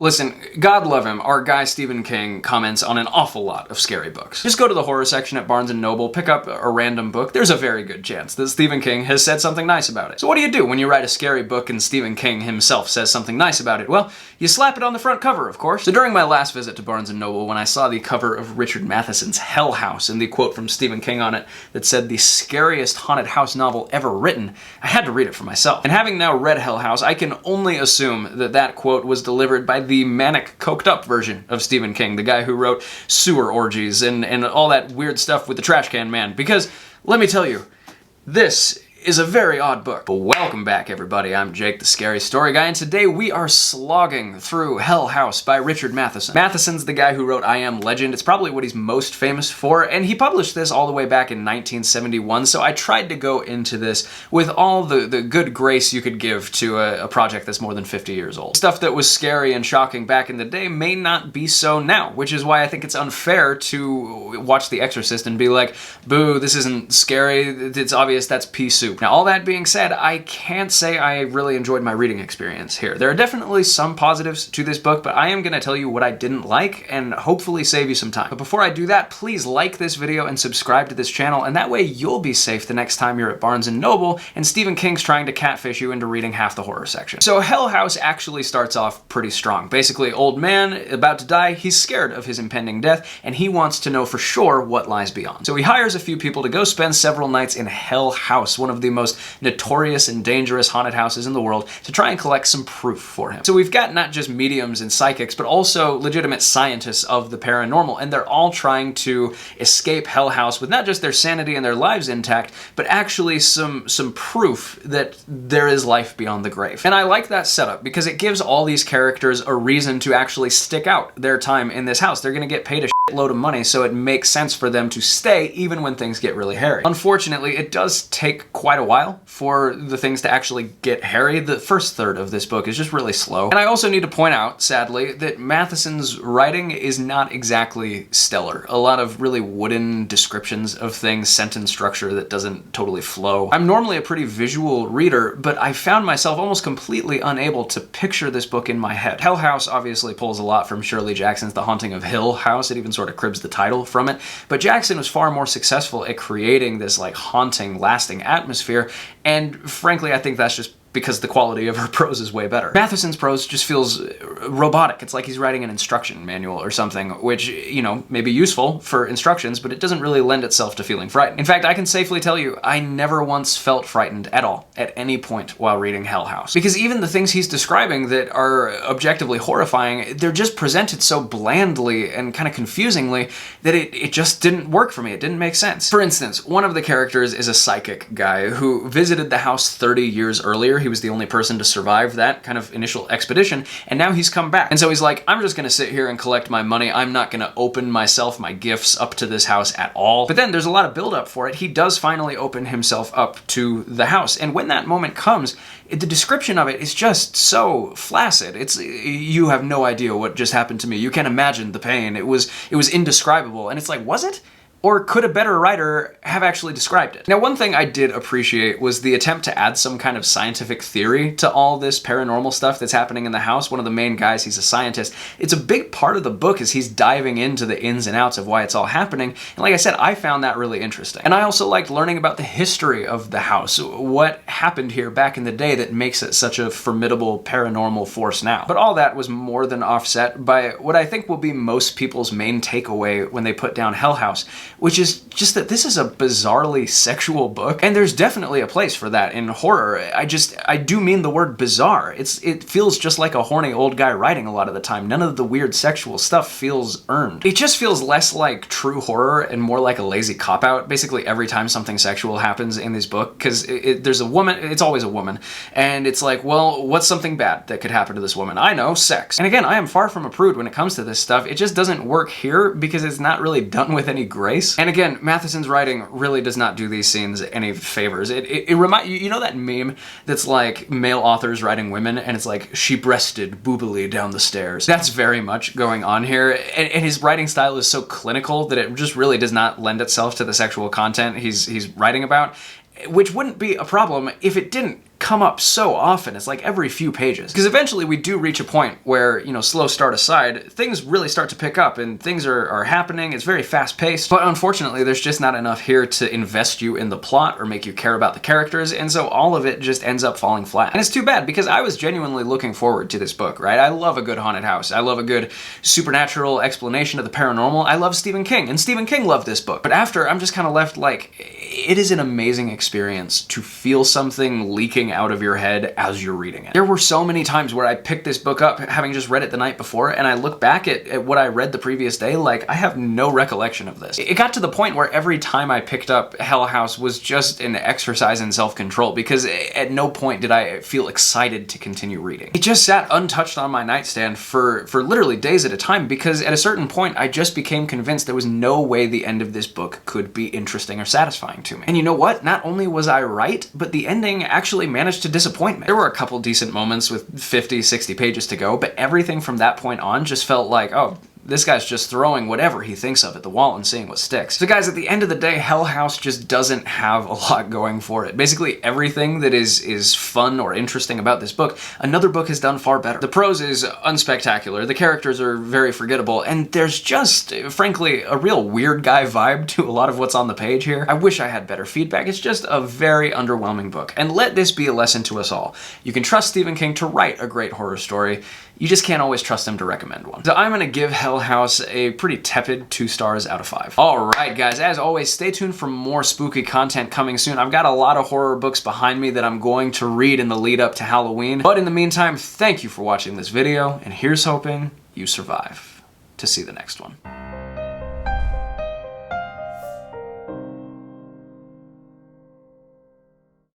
Listen, God love him, our guy Stephen King comments on an awful lot of scary books. Just go to the horror section at Barnes & Noble, pick up a random book, there's a very good chance that Stephen King has said something nice about it. So what do you do when you write a scary book and Stephen King himself says something nice about it? Well, you slap it on the front cover, of course. So during my last visit to Barnes & Noble, when I saw the cover of Richard Matheson's Hell House and the quote from Stephen King on it that said the scariest haunted house novel ever written, I had to read it for myself. And having now read Hell House, I can only assume that that quote was delivered by the manic, coked up version of Stephen King, the guy who wrote Sewer Orgies and all that weird stuff with the Trash Can Man. Because, let me tell you, this is a very odd book. But welcome back, everybody. I'm Jake, the Scary Story Guy, and today we are slogging through Hell House by Richard Matheson. Matheson's the guy who wrote I Am Legend. It's probably what he's most famous for, and he published this all the way back in 1971, so I tried to go into this with all the good grace you could give to a project that's more than 50 years old. Stuff that was scary and shocking back in the day may not be so now, which is why I think it's unfair to watch The Exorcist and be like, boo, this isn't scary, it's obvious that's pea soup. Now, all that being said, I can't say I really enjoyed my reading experience here. There are definitely some positives to this book, but I am going to tell you what I didn't like and hopefully save you some time. But before I do that, please like this video and subscribe to this channel, and that way you'll be safe the next time you're at Barnes & Noble and Stephen King's trying to catfish you into reading half the horror section. So Hell House actually starts off pretty strong. Basically, old man, about to die, he's scared of his impending death, and he wants to know for sure what lies beyond. So he hires a few people to go spend several nights in Hell House, one of the most notorious and dangerous haunted houses in the world, to try and collect some proof for him. So we've got not just mediums and psychics, but also legitimate scientists of the paranormal, and they're all trying to escape Hell House with not just their sanity and their lives intact, but actually some proof that there is life beyond the grave. And I like that setup because it gives all these characters a reason to actually stick out their time in this house. They're gonna get paid a load of money, so it makes sense for them to stay even when things get really hairy. Unfortunately, it does take quite a while for the things to actually get hairy. The first third of this book is just really slow. And I also need to point out, sadly, that Matheson's writing is not exactly stellar. A lot of really wooden descriptions of things, sentence structure that doesn't totally flow. I'm normally a pretty visual reader, but I found myself almost completely unable to picture this book in my head. Hell House obviously pulls a lot from Shirley Jackson's The Haunting of Hill House. It even sort of cribs the title from it, but Jackson was far more successful at creating this like haunting, lasting atmosphere, and frankly, I think that's just because the quality of her prose is way better. Matheson's prose just feels robotic. It's like he's writing an instruction manual or something, which, you know, may be useful for instructions, but it doesn't really lend itself to feeling frightened. In fact, I can safely tell you, I never once felt frightened at all, at any point while reading Hell House. Because even the things he's describing that are objectively horrifying, they're just presented so blandly and kind of confusingly that it just didn't work for me. It didn't make sense. For instance, one of the characters is a psychic guy who visited the house 30 years earlier. He was the only person to survive that kind of initial expedition, and now he's come back. And so he's like, I'm just gonna sit here and collect my money. I'm not gonna open myself, my gifts, up to this house at all. But then there's a lot of build-up for it. He does finally open himself up to the house, and when that moment comes, the description of it is just so flaccid. You have no idea what just happened to me. You can't imagine the pain. It was indescribable. And it's like, was it? Or could a better writer have actually described it? Now, one thing I did appreciate was the attempt to add some kind of scientific theory to all this paranormal stuff that's happening in the house. One of the main guys, he's a scientist. It's a big part of the book as he's diving into the ins and outs of why it's all happening. And like I said, I found that really interesting. And I also liked learning about the history of the house, what happened here back in the day that makes it such a formidable paranormal force now. But all that was more than offset by what I think will be most people's main takeaway when they put down Hell House, which is just that this is a bizarrely sexual book, and there's definitely a place for that in horror. I do mean the word bizarre. It feels just like a horny old guy writing a lot of the time. None of the weird sexual stuff feels earned. It just feels less like true horror and more like a lazy cop-out, basically every time something sexual happens in this book, because there's a woman, it's always a woman, and it's like, well, what's something bad that could happen to this woman? I know, sex. And again, I am far from a prude when it comes to this stuff. It just doesn't work here because it's not really done with any grace. And again, Matheson's writing really does not do these scenes any favors. It reminds you know that meme that's like male authors writing women, and it's like, she breasted boobily down the stairs. That's very much going on here, and his writing style is so clinical that it just really does not lend itself to the sexual content he's writing about, which wouldn't be a problem if it didn't come up so often. It's like every few pages. Because eventually we do reach a point where, you know, slow start aside, things really start to pick up and things are happening. It's very fast paced, but unfortunately there's just not enough here to invest you in the plot or make you care about the characters, and so all of it just ends up falling flat. And it's too bad, because I was genuinely looking forward to this book, right? I love a good haunted house. I love a good supernatural explanation of the paranormal. I love Stephen King, and Stephen King loved this book. But after, I'm just kind of left like, it is an amazing experience to feel something leaking out of your head as you're reading it. There were so many times where I picked this book up, having just read it the night before, and I look back at what I read the previous day, like, I have no recollection of this. It got to the point where every time I picked up Hell House was just an exercise in self-control, because at no point did I feel excited to continue reading. It just sat untouched on my nightstand for literally days at a time, because at a certain point I just became convinced there was no way the end of this book could be interesting or satisfying to me. And you know what? Not only was I right, but the ending actually managed to disappoint me. There were a couple decent moments with 50, 60 pages to go, but everything from that point on just felt like, oh, this guy's just throwing whatever he thinks of at the wall and seeing what sticks. So guys, at the end of the day, Hell House just doesn't have a lot going for it. Basically everything that is fun or interesting about this book, another book has done far better. The prose is unspectacular, the characters are very forgettable, and there's just, frankly, a real weird guy vibe to a lot of what's on the page here. I wish I had better feedback. It's just a very underwhelming book. And let this be a lesson to us all. You can trust Stephen King to write a great horror story. You just can't always trust him to recommend one. So I'm gonna give Hell House a pretty tepid 2 stars out of 5. Alright guys, as always, stay tuned for more spooky content coming soon. I've got a lot of horror books behind me that I'm going to read in the lead up to Halloween. But in the meantime, thank you for watching this video, and here's hoping you survive to see the next one.